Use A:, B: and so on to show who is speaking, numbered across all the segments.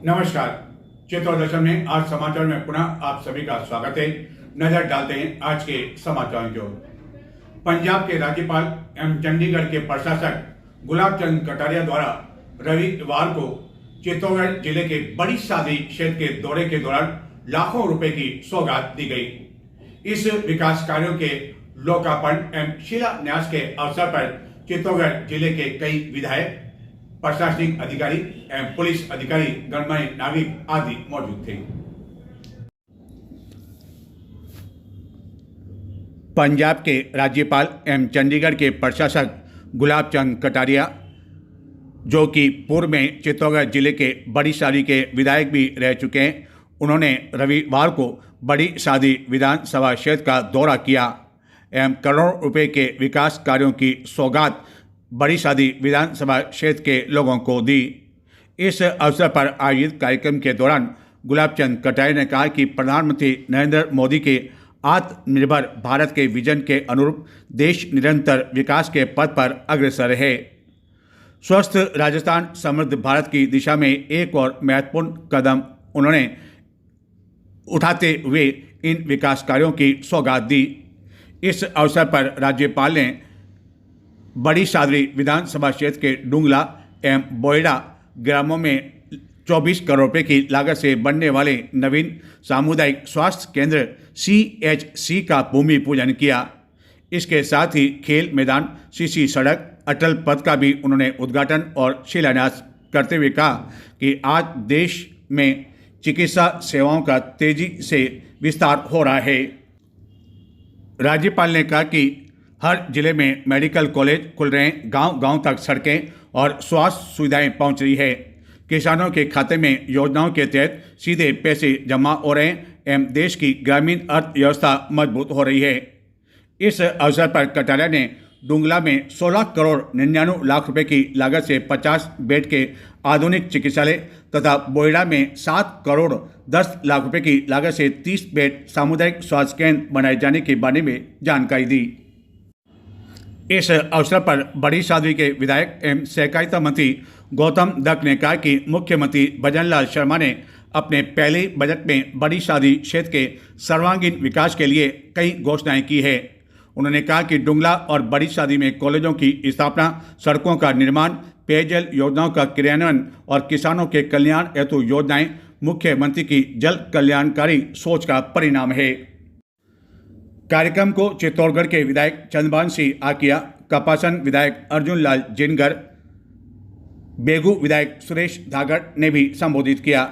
A: नमस्कार। चित्तौड़ दर्शन में आज समाचार में पुनः आप सभी का स्वागत है। नजर डालते हैं आज के समाचारों की ओर। पंजाब के राज्यपाल एवं चंडीगढ़ के प्रशासक गुलाब चंद कटारिया द्वारा रविवार को चित्तौड़गढ़ जिले के बड़ी शादी क्षेत्र के दौरे के दौरान लाखों रुपए की सौगात दी गई। इस विकास कार्यों के लोकार्पण एवं शिलान्यास के अवसर पर चित्तौड़गढ़ जिले के कई विधायक, प्रशासनिक अधिकारी एवं पुलिस अधिकारी, गणमान्य नागरिक आदि मौजूद थे। पंजाब के राज्यपाल एवं चंडीगढ़ के प्रशासक गुलाब चंद कटारिया, जो कि पूर्व में चित्तौड़गढ़ जिले के बड़ी शादी के विधायक भी रह चुके हैं, उन्होंने रविवार को बड़ी शादी विधानसभा क्षेत्र का दौरा किया एवं करोड़ों रुपए के विकास कार्यों की सौगात बड़ी शादी विधानसभा क्षेत्र के लोगों को दी। इस अवसर पर आयोजित कार्यक्रम के दौरान गुलाब चंद कटारिया ने कहा कि प्रधानमंत्री नरेंद्र मोदी के आत्मनिर्भर भारत के विजन के अनुरूप देश निरंतर विकास के पथ पर अग्रसर है। स्वस्थ राजस्थान, समृद्ध भारत की दिशा में एक और महत्वपूर्ण कदम उन्होंने उठाते हुए इन विकास कार्यों की सौगात दी। इस अवसर पर राज्यपाल ने बड़ी शादी विधानसभा क्षेत्र के डुंगला एवं बोयडा ग्रामों में 24 करोड़ रुपये की लागत से बनने वाले नवीन सामुदायिक स्वास्थ्य केंद्र CHC का भूमि पूजन किया। इसके साथ ही खेल मैदान, सीसी सड़क, अटल पथ का भी उन्होंने उद्घाटन और शिलान्यास करते हुए कहा कि आज देश में चिकित्सा सेवाओं का तेजी से विस्तार हो रहा है। राज्यपाल ने कहा कि हर जिले में मेडिकल कॉलेज खुल रहे हैं, गांव-गांव तक सड़कें और स्वास्थ्य सुविधाएं पहुंच रही है, किसानों के खाते में योजनाओं के तहत सीधे पैसे जमा हो रहे हैं एवं देश की ग्रामीण अर्थव्यवस्था मजबूत हो रही है। इस अवसर पर कटारिया ने डुंगला में 16 करोड़ 99 लाख रुपए की लागत से 50 बेड के आधुनिक चिकित्सालय तथा बोयडा में 7 करोड़ 10 लाख रुपए की लागत से 30 बेड सामुदायिक स्वास्थ्य केंद्र बनाए जाने के बारे में जानकारी दी। इस अवसर पर बड़ी शादी के विधायक एवं सहकारिता मंत्री गौतम दत्त ने कहा कि मुख्यमंत्री भजनलाल शर्मा ने अपने पहले बजट में बड़ी शादी क्षेत्र के सर्वांगीण विकास के लिए कई घोषणाएं की है। उन्होंने कहा कि डुंगला और बड़ी शादी में कॉलेजों की स्थापना, सड़कों का निर्माण, पेयजल योजनाओं का क्रियान्वयन और किसानों के कल्याण हेतु योजनाएं मुख्यमंत्री की जल कल्याणकारी सोच का परिणाम है। कार्यक्रम को चित्तौड़गढ़ के विधायक चंद्रभान सिंह आकिया, कपासन विधायक अर्जुन लाल जिनगर, बेगू विधायक सुरेश धागड़ ने भी संबोधित किया।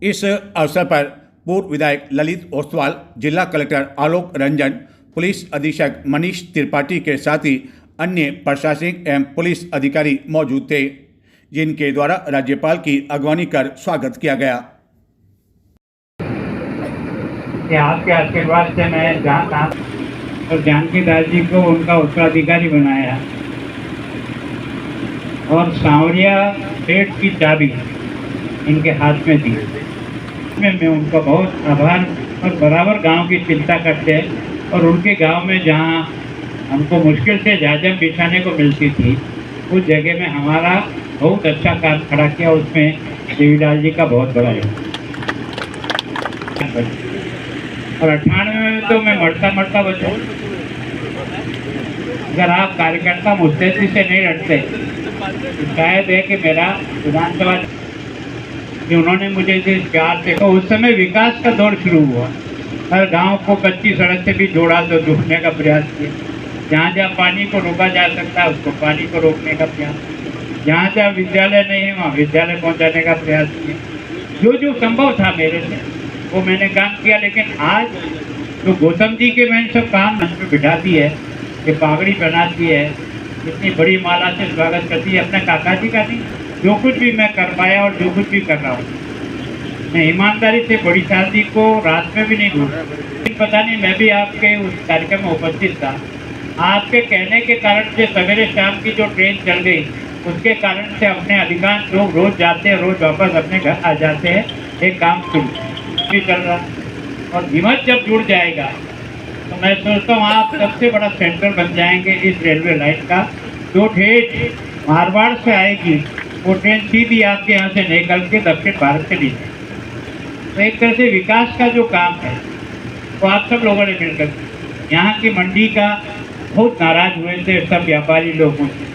A: इस अवसर पर पूर्व विधायक ललित ओसवाल, जिला कलेक्टर आलोक रंजन, पुलिस अधीक्षक मनीष त्रिपाठी के साथ ही अन्य प्रशासनिक एवं पुलिस अधिकारी मौजूद थे, जिनके द्वारा राज्यपाल की अगवानी कर स्वागत किया गया।
B: आपके आशीर्वाद से मैं और जानकी दास जी को उनका उत्तराधिकारी बनाया और सांवरिया पेट की चाबी इनके हाथ में दी। मैं उनका बहुत आभार, और बराबर गांव की चिंता करते हैं और उनके गांव में जहां हमको मुश्किल से जाजम बिछाने को मिलती थी, उस जगह में हमारा बहुत अच्छा काम खड़ा किया। उसमें देवीलाल जी का बहुत बड़ा है। और 98 में तो मैं मरता बचा। अगर आप कार्यकर्ता मुस्तैदी से नहीं लड़ते तो शायद है कि मेरा विधानसभा कि उन्होंने मुझे जिस प्यार से, तो उस समय विकास का दौर शुरू हुआ। हर गांव को कच्ची सड़क से भी जोड़ा, तो जोड़ने का प्रयास किया। जहाँ जहाँ पानी को रोका जा सकता है उसको पानी को रोकने का प्रयास, जहाँ जहाँ विद्यालय नहीं है वहाँ विद्यालय पहुँचाने का प्रयास किया। जो जो संभव था मेरे से वो मैंने काम किया। लेकिन आज तो गौतम जी के मैंने सब काम मंच पे बिठाती है, कि पागड़ी बनाती है, इतनी बड़ी माला से स्वागत करती है। अपने काका जी का नहीं, जो कुछ भी मैं कर पाया और जो कुछ भी कर रहा हूँ, मैं ईमानदारी से बड़ी शादी को रात में भी नहीं भूला। पता नहीं, मैं भी आपके उस कार्यक्रम में उपस्थित था। आपके कहने के कारण से सवेरे शाम की जो ट्रेन चल गई, उसके कारण से अपने अधिकांश लोग रोज जाते हैं, रोज वापस अपने घर आ जाते हैं। एक काम शुरू भी चल रहा, और हिम्मत जब जुड़ जाएगा तो मैं सोचता हूँ आप सबसे बड़ा सेंटर बन जाएंगे इस रेलवे लाइन का, जो ठेठ मारवाड़ से आएगी वो ट्रेन सीधी आपके यहाँ से निकल के दक्षिण भारत चली जाए। तो एक तरह से विकास का जो काम है वो आप सब लोगों ने मिलकर, यहाँ की मंडी का बहुत नाराज हुए थे सब व्यापारी लोगों से,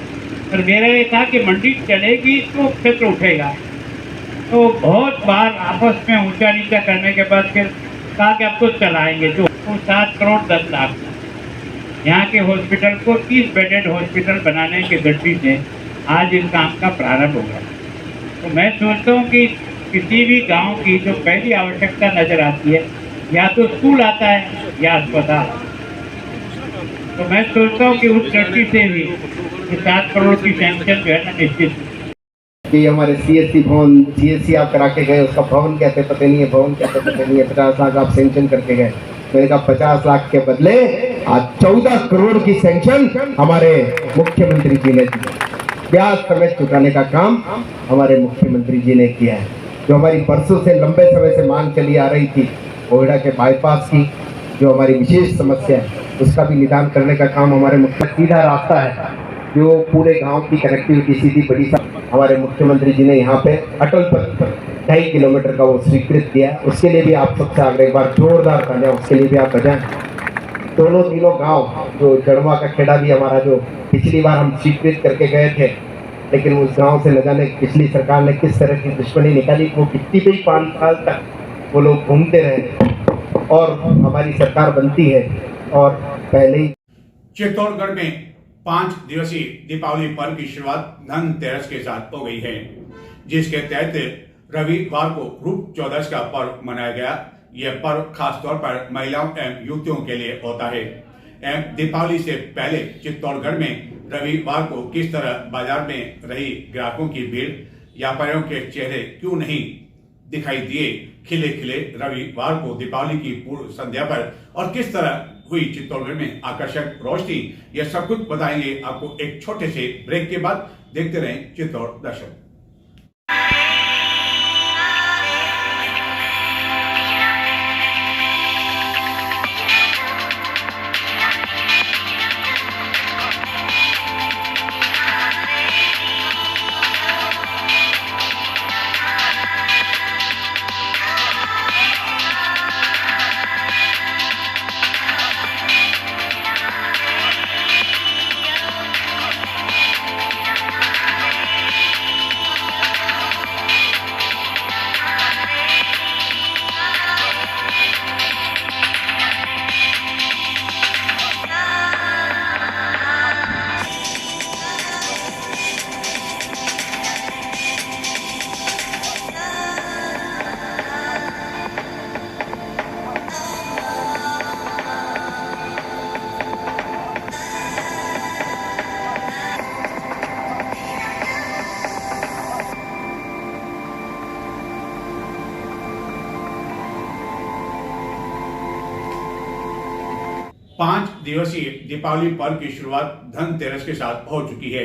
B: और मेरा ये था कि मंडी चलेगी तो क्षेत्र उठेगा। तो बहुत बार आपस में ऊंचा नीचा करने के बाद फिर कहा कि अब तो चलाएंगे, जो 7 करोड़ 10 लाख यहाँ के हॉस्पिटल को 30 बेडेड हॉस्पिटल बनाने की दृष्टि से आज इस काम का प्रारंभ होगा। तो मैं सोचता हूँ कि किसी भी गांव की जो पहली आवश्यकता नज़र आती है, या तो स्कूल आता है या अस्पताल। तो मैं सोचता हूँ कि उस दृष्टि से भी 7 करोड़ की सैंक्शन जो है ना निश्चित
C: कि हमारे CSC भवन, CSC आप करा के गए, उसका भवन कहते पता नहीं है, भवन कहते पता नहीं है, 50 लाख आप सैंक्शन करके गए। मैंने कहा 50 लाख के बदले आज 14 करोड़ की सैंक्शन हमारे मुख्यमंत्री जी ने दी। ब्याज समेत चुकाने का काम हमारे मुख्यमंत्री जी ने किया है। जो हमारी बरसों से लंबे समय से मांग चली आ रही थी, ओहिड़ा के बाईपास की जो हमारी विशेष समस्या है, उसका भी निदान करने का काम हमारे मुख्य सीधा रास्ता है जो पूरे गांव की कनेक्टिविटी सीधी बड़ी हमारे मुख्यमंत्री जी ने यहाँ पे अटल पथ 2.5 किलोमीटर का वो स्वीकृत किया। उसके लिए भी आप सबसे आग्रह, एक बार जोरदार तालियां उसके लिए भी आप बजाएं। दोनों तीनों गांव, जो जड़वा का खेड़ा भी हमारा जो पिछली बार हम स्वीकृत करके गए थे, लेकिन उस गांव से न जाने पिछली सरकार ने किस तरह की दुश्मनी निकाली, वो कितनी भी 5 साल तक वो लोग घूमते रहे और हमारी सरकार बनती है। और पहले ही
A: चित्तौड़गढ़ में 5 दिवसीय दीपावली पर्व की शुरुआत धनतेरस के साथ हो गई है, जिसके तहत रविवार को रूप चौदस का पर्व मनाया गया। यह पर्व खासतौर पर महिलाओं एवं युवतियों के लिए होता है। एवं दीपावली से पहले चित्तौड़गढ़ में रविवार को किस तरह बाजार में रही ग्राहकों की भीड़, व्यापारियों के चेहरे क्यों नहीं दिखाई दिए खिले खिले रविवार को दीपावली की पूर्व संध्या पर, और किस तरह हुई चित्तौड़गढ़ में आकर्षक रोशनी, यह सब कुछ बताएंगे आपको एक छोटे से ब्रेक के बाद। देखते रहें चित्तौड़ दर्शन। पांच दिवसीय दीपावली पर्व की शुरुआत धनतेरस के साथ हो चुकी है,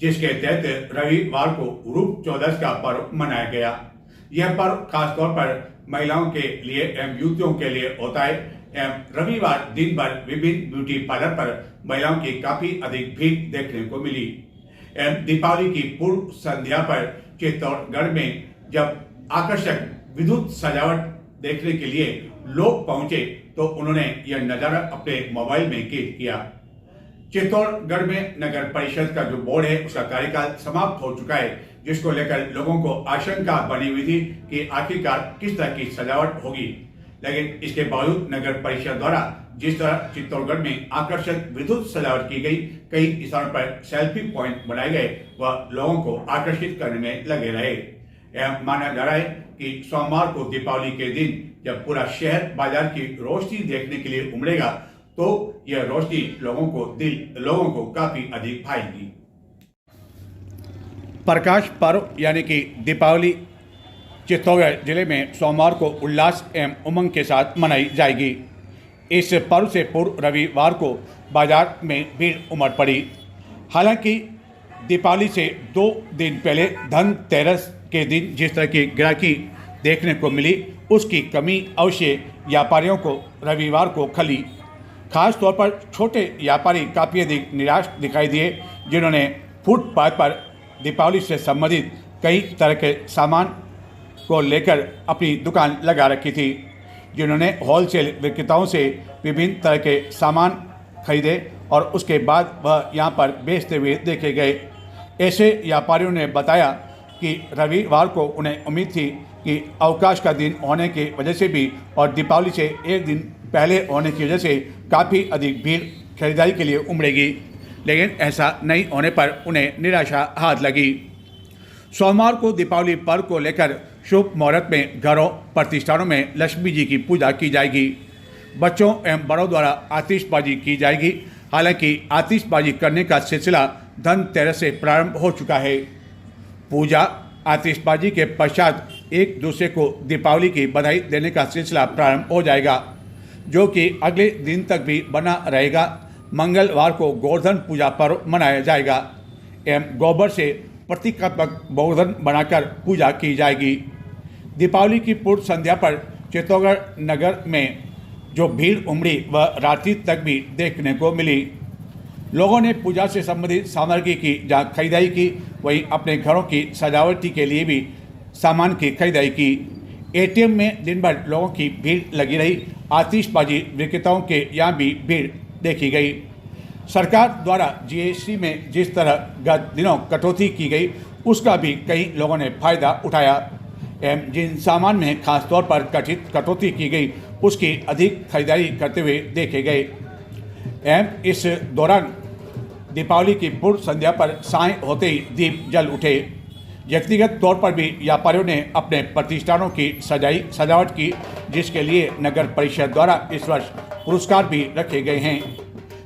A: जिसके तहत रविवार को रूप चौदस का पर्व मनाया गया। यह पर्व खासतौर पर महिलाओं के लिए एवं युवतियों के लिए होता है। एवं रविवार दिन भर विभिन्न ब्यूटी पार्लर पर महिलाओं की काफी अधिक भीड़ देखने को मिली। एवं दीपावली की पूर्व संध्या पर चित्तौड़गढ़ में जब आकर्षक विद्युत सजावट देखने के लिए लोग पहुंचे तो उन्होंने यह नजारा अपने मोबाइल में कैद किया। चित्तौड़गढ़ में नगर परिषद का जो बोर्ड है उसका कार्यकाल समाप्त हो चुका है, जिसको लेकर लोगों को आशंका बनी हुई थी कि आखिरकार किस तरह की सजावट होगी। लेकिन इसके बावजूद नगर परिषद द्वारा जिस तरह चित्तौड़गढ़ में आकर्षक विद्युत सजावट की गई, कई स्थानों पर सेल्फी पॉइंट बनाए गए, वह लोगों को आकर्षित करने में लगे रहे। यह माना जा रहा है कि सोमवार को दीपावली के दिन जब पूरा शहर बाजार की रोशनी देखने के लिए उमड़ेगा तो यह रोशनी लोगों को काफी अधिक भाएगी। प्रकाश पर्व यानी कि दीपावली चित्तौड़गढ़ जिले में सोमवार को उल्लास एवं उमंग के साथ मनाई जाएगी। इस पर्व से पूर्व रविवार को बाजार में भीड़ उमड़ पड़ी। हालांकि दीपावली से 2 दिन पहले धनतेरस के दिन जिस तरह की ग्राहकी देखने को मिली, उसकी कमी अवश्य व्यापारियों को रविवार को खली। खास तौर पर छोटे व्यापारी काफ़ी अधिक निराश दिखाई दिए, जिन्होंने फुटपाथ पर दीपावली से संबंधित कई तरह के सामान को लेकर अपनी दुकान लगा रखी थी, जिन्होंने होलसेल विक्रेताओं से विभिन्न तरह के सामान खरीदे और उसके बाद वह यहाँ पर बेचते हुए देखे गए। ऐसे व्यापारियों ने बताया कि रविवार को उन्हें उम्मीद थी कि अवकाश का दिन होने की वजह से भी और दीपावली से एक दिन पहले होने की वजह से काफ़ी अधिक भीड़ खरीदारी के लिए उमड़ेगी, लेकिन ऐसा नहीं होने पर उन्हें निराशा हाथ लगी। सोमवार को दीपावली पर्व को लेकर शुभ मुहूर्त में घरों प्रतिष्ठानों में लक्ष्मी जी की पूजा की जाएगी। बच्चों एवं बड़ों द्वारा आतिशबाजी की जाएगी। हालांकि आतिशबाजी करने का सिलसिला धनतेरस से प्रारंभ हो चुका है। पूजा आतिशबाजी के पश्चात एक दूसरे को दीपावली की बधाई देने का सिलसिला प्रारंभ हो जाएगा, जो कि अगले दिन तक भी बना रहेगा। मंगलवार को गोवर्धन पूजा पर्व मनाया जाएगा एवं गोबर से प्रतीकात्मक गोवर्धन बनाकर पूजा की जाएगी। दीपावली की पूर्व संध्या पर चित्तौड़गढ़ नगर में जो भीड़ उमड़ी वह रात्रि तक भी देखने को मिली। लोगों ने पूजा से संबंधित सामग्री की जहाँ खरीदारी की, वहीं अपने घरों की सजावटी के लिए भी सामान की खरीदारी की। एटीएम में दिन भर लोगों की भीड़ लगी रही। आतिशबाजी विक्रेताओं के यहाँ भी भीड़ देखी गई। सरकार द्वारा जीएसटी में जिस तरह गत दिनों कटौती की गई, उसका भी कई लोगों ने फायदा उठाया एवं जिन सामान में खास तौर पर कटौती की गई उसकी अधिक खरीदारी करते हुए देखे गए। एवं इस दौरान दीपावली की पूर्व संध्या पर साय होते ही दीप जल उठे। व्यक्तिगत तौर पर भी व्यापारियों ने अपने प्रतिष्ठानों की सजावट की, जिसके लिए नगर परिषद द्वारा इस वर्ष पुरस्कार भी रखे गए हैं।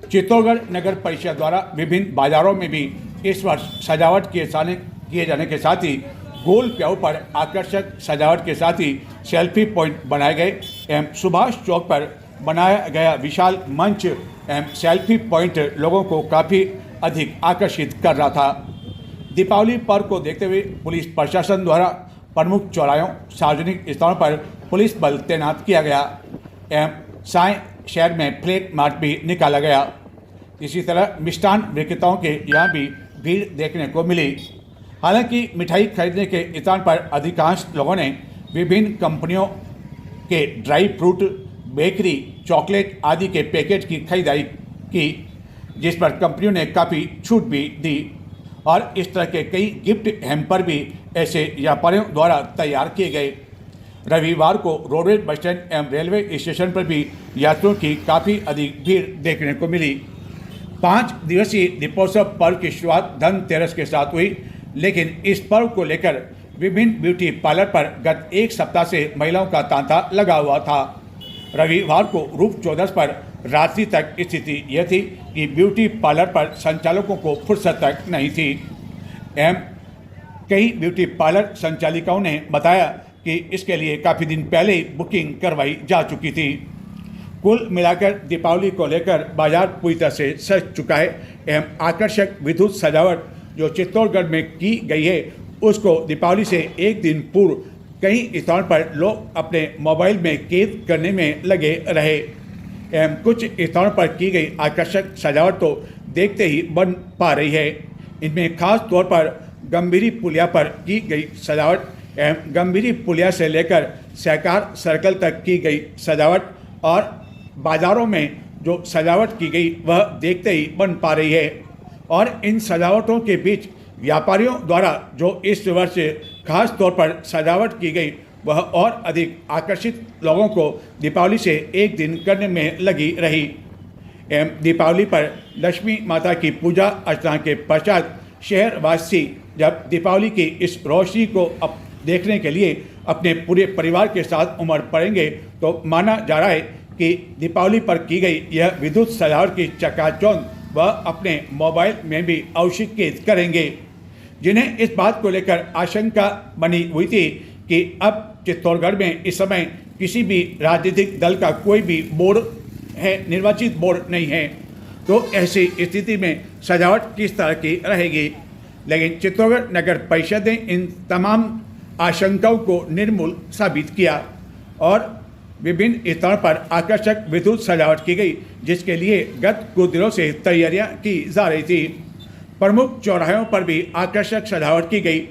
A: चित्तौड़गढ़ नगर परिषद द्वारा विभिन्न बाजारों में भी इस वर्ष सजावट किए जाने के साथ ही गोल प्याऊ पर आकर्षक सजावट के साथ ही सेल्फी पॉइंट बनाए गए एवं सुभाष चौक पर बनाया गया विशाल मंच एवं सेल्फी पॉइंट लोगों को काफ़ी अधिक आकर्षित कर रहा था। दीपावली पर्व को देखते हुए पुलिस प्रशासन द्वारा प्रमुख चौराहों, सार्वजनिक स्थानों पर पुलिस बल तैनात किया गया एवं साय शहर में फ्लैग मार्च भी निकाला गया। इसी तरह मिष्ठान विक्रेताओं के यहाँ भी भीड़ देखने को मिली। हालांकि मिठाई खरीदने के स्थान पर अधिकांश लोगों ने विभिन्न कंपनियों के ड्राई फ्रूट, बेकरी, चॉकलेट आदि के पैकेट की खरीदारी की, जिस पर कंपनियों ने काफ़ी छूट भी दी और इस तरह के कई गिफ्ट हैम्पर भी ऐसे व्यापारियों द्वारा तैयार किए गए। रविवार को रोडवेज बस स्टैंड एवं रेलवे स्टेशन पर भी यात्रियों की काफ़ी अधिक भीड़ देखने को मिली। 5 दिवसीय दीपोत्सव पर्व की शुरुआत धनतेरस के साथ हुई, लेकिन इस पर्व को लेकर विभिन्न ब्यूटी पार्लर पर गत एक सप्ताह से महिलाओं का तांता लगा हुआ था। रविवार को रूप चौदस पर रात्रि तक स्थिति यह थी कि ब्यूटी पार्लर पर संचालकों को फुर्सत तक नहीं थी एवं कई ब्यूटी पार्लर संचालिकाओं ने बताया कि इसके लिए काफ़ी दिन पहले ही बुकिंग करवाई जा चुकी थी। कुल मिलाकर दीपावली को लेकर बाजार पूरी तरह से सज चुका है एवं आकर्षक विद्युत सजावट जो चित्तौड़गढ़ में की गई है, उसको दीपावली से एक दिन पूर्व कई स्थानों पर लोग अपने मोबाइल में कैद करने में लगे रहे एवं कुछ स्थानों पर की गई आकर्षक सजावट तो देखते ही बन पा रही है। इनमें खास तौर पर गंभीरी पुलिया पर की गई सजावट एवं गंभीरी पुलिया से लेकर सहकार सर्कल तक की गई सजावट और बाज़ारों में जो सजावट की गई वह देखते ही बन पा रही है। और इन सजावटों के बीच व्यापारियों द्वारा जो इस वर्ष खास तौर पर सजावट की गई वह और अधिक आकर्षित लोगों को दीपावली से एक दिन करने में लगी रही एवं दीपावली पर लक्ष्मी माता की पूजा अर्चना के पश्चात शहरवासी जब दीपावली की इस रोशनी को देखने के लिए अपने पूरे परिवार के साथ उमड़ पड़ेंगे तो माना जा रहा है कि दीपावली पर की गई यह विद्युत सजावट की चकाचौंध वह अपने मोबाइल में भी अवश्य कैद करेंगे। जिन्हें इस बात को लेकर आशंका बनी हुई थी कि अब चित्तौड़गढ़ में इस समय किसी भी राजनीतिक दल का कोई भी बोर्ड है, निर्वाचित बोर्ड नहीं है, तो ऐसी स्थिति में सजावट किस तरह की रहेगी। लेकिन चित्तौड़गढ़ नगर परिषद ने इन तमाम आशंकाओं को निर्मूल साबित किया और विभिन्न स्थानों पर आकर्षक विद्युत सजावट की गई, जिसके लिए गत कुछ दिनों से तैयारियां की जा रही थी। प्रमुख चौराहों पर भी आकर्षक सजावट की गई।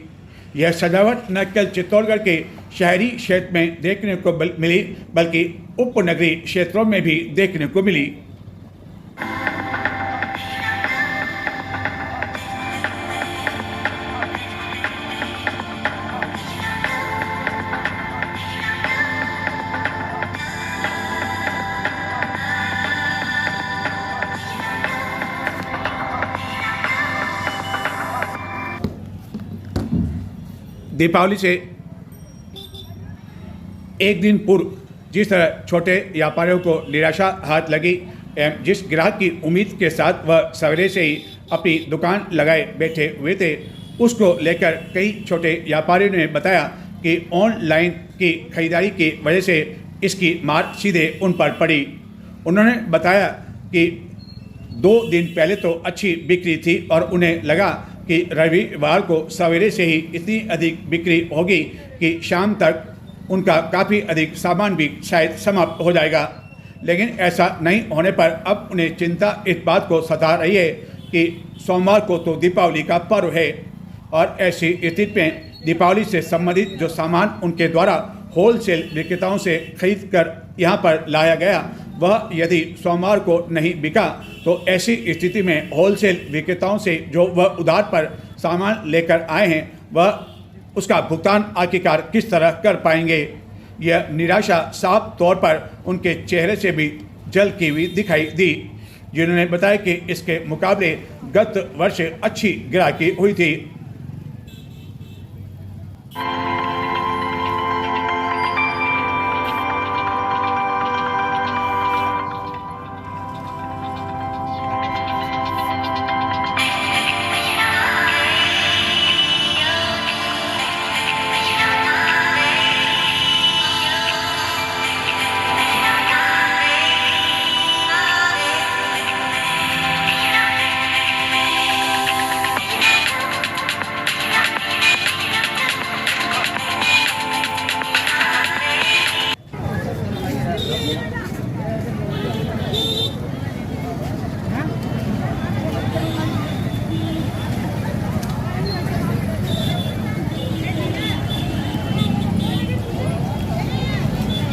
A: यह सजावट न केवल चित्तौड़गढ़ के शहरी क्षेत्र में देखने को मिली बल्कि उपनगरीय क्षेत्रों में भी देखने को मिली। दीपावली से एक दिन पूर्व जिस तरह छोटे व्यापारियों को निराशा हाथ लगी एवं जिस ग्राहक की उम्मीद के साथ वह सवेरे से ही अपनी दुकान लगाए बैठे हुए थे, उसको लेकर कई छोटे व्यापारियों ने बताया कि ऑनलाइन की खरीदारी की वजह से इसकी मार सीधे उन पर पड़ी। उन्होंने बताया कि 2 दिन पहले तो अच्छी बिक्री थी और उन्हें लगा कि रविवार को सवेरे से ही इतनी अधिक बिक्री होगी कि शाम तक उनका काफ़ी अधिक सामान भी शायद समाप्त हो जाएगा, लेकिन ऐसा नहीं होने पर अब उन्हें चिंता इस बात को सता रही है कि सोमवार को तो दीपावली का पर्व है और ऐसी स्थिति में दीपावली से संबंधित जो सामान उनके द्वारा होलसेल विक्रेताओं से खरीद कर यहाँ पर लाया गया वह यदि सोमवार को नहीं बिका तो ऐसी स्थिति में होलसेल विक्रेताओं से जो वह उधार पर सामान लेकर आए हैं वह उसका भुगतान आखिरकार किस तरह कर पाएंगे। यह निराशा साफ तौर पर उनके चेहरे से भी झलकी हुई दिखाई दी, जिन्होंने बताया कि इसके मुकाबले गत वर्ष अच्छी ग्राहकी हुई थी।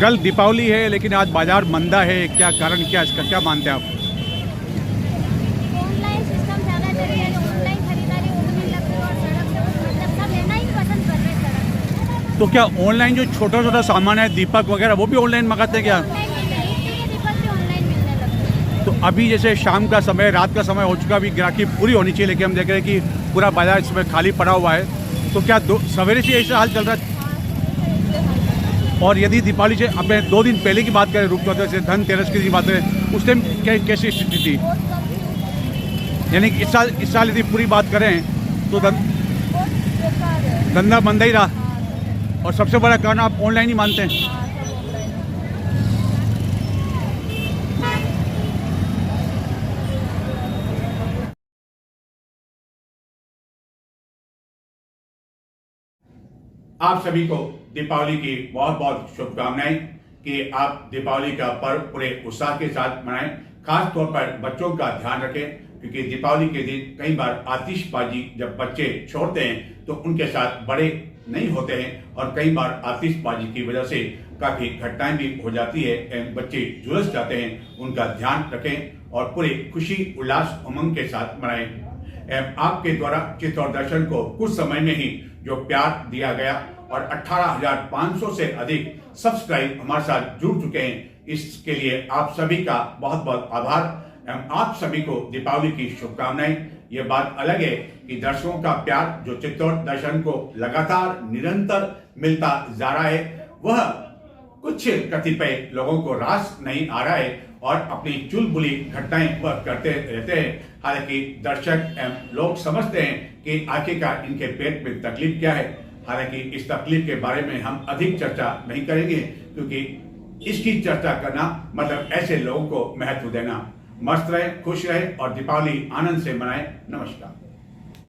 A: कल दीपावली है लेकिन आज बाजार मंदा है, क्या कारण क्या इसका, क्या मानते हैं आप?
D: ऑनलाइन सिस्टम ज़्यादा चल गया है, ऑनलाइन खरीदारी होने लग गई और सड़क से मतलब सब लेना ही पसंद कर रहे हैं सड़क से।
A: तो क्या ऑनलाइन जो छोटा छोटा सामान है दीपक वगैरह वो भी ऑनलाइन मंगाते हैं क्या?
D: ऑनलाइन मिलने मिट्टी के दीपक भी ऑनलाइन मिलने लग गए।
A: तो अभी जैसे शाम का समय, रात का समय हो चुका, अभी ग्राहकी पूरी होनी चाहिए लेकिन हम देख रहे हैं कि पूरा बाजार इस समय खाली पड़ा हुआ है। तो क्या सवेरे से ऐसा हाल चल रहा है? और यदि दीपावली से अपने 2 दिन पहले की बात करें, रूप चौदह से धनतेरस की बात करें, उस टाइम कैसी स्थिति थी? यानी कि इस साल यदि पूरी बात करें तो धंधा मंदा ही रहा और सबसे बड़ा कारण आप ऑनलाइन ही मानते हैं? आप सभी को दीपावली की बहुत बहुत शुभकामनाएं कि आप दीपावली का पर्व पूरे उत्साह के साथ मनाएं। खास तौर पर बच्चों का ध्यान रखें क्योंकि दीपावली के दिन कई बार आतिशबाजी जब बच्चे छोड़ते हैं तो उनके साथ बड़े नहीं होते हैं और कई बार आतिशबाजी की वजह से काफी घटनाएं भी हो जाती है, बच्चे झुलस जाते हैं। उनका ध्यान रखें और पूरे खुशी उल्लास उमंग के साथ मनाएं। आपके द्वारा चित्तौड़ दर्शन को कुछ समय में ही जो प्यार दिया गया और 18,500 से अधिक सब्सक्राइब हमारे साथ जुड़ चुके हैं, इसके लिए आप सभी का बहुत बहुत आभार एवं आप सभी को दीपावली की शुभकामनाएं। ये बात अलग है कि दर्शकों का प्यार जो चित्तौड़ दर्शन को लगातार निरंतर मिलता जा रहा है वह कुछ कतिपय लोगों को रास नहीं आ रहा है और अपनी चुलबुली घटनाएं वह करते रहते हैं। हालांकि दर्शक एवं लोग समझते हैं कि आखिरकार इनके पेट में तकलीफ क्या है। हालांकि इस तकलीफ के बारे में हम अधिक चर्चा नहीं करेंगे क्योंकि इसकी चर्चा करना मतलब ऐसे लोगों को महत्व देना। मस्त रहे, खुश रहे और दीपावली आनंद से मनाएं। नमस्कार।